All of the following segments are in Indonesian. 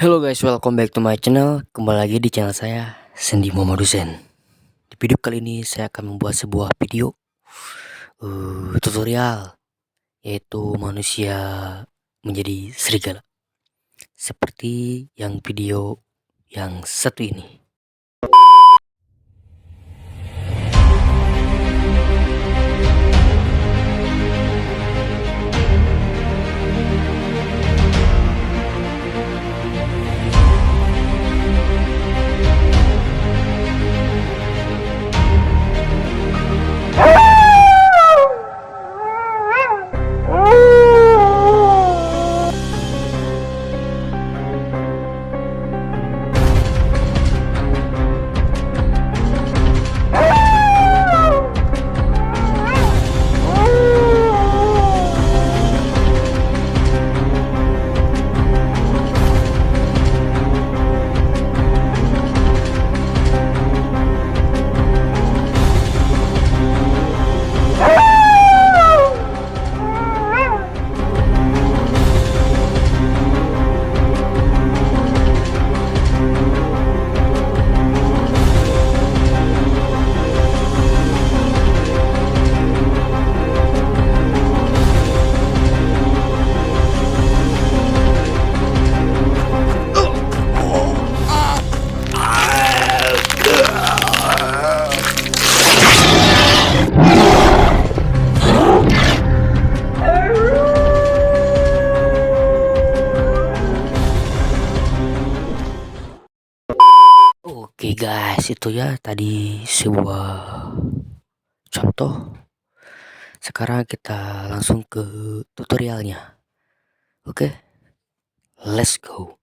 Hello guys, welcome back to my channel. Kembali lagi di channel saya, Sandy Momodusen. Di video kali ini saya akan membuat sebuah video tutorial, yaitu manusia menjadi serigala, seperti yang video yang satu ini. Oke guys, itu ya tadi sebuah contoh. Sekarang kita langsung ke tutorialnya. Oke, let's go.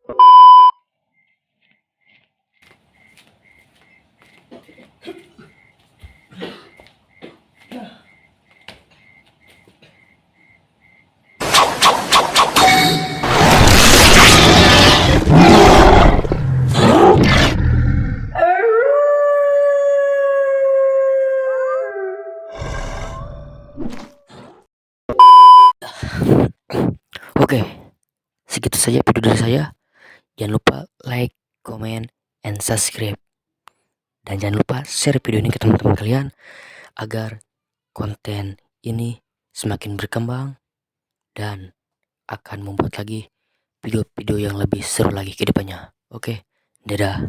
Oke, segitu saja video dari saya. Jangan lupa like, comment, and subscribe. Dan jangan lupa share video ini ke teman-teman kalian agar konten ini semakin berkembang dan akan membuat lagi video-video yang lebih seru lagi ke depannya. Oke, dadah.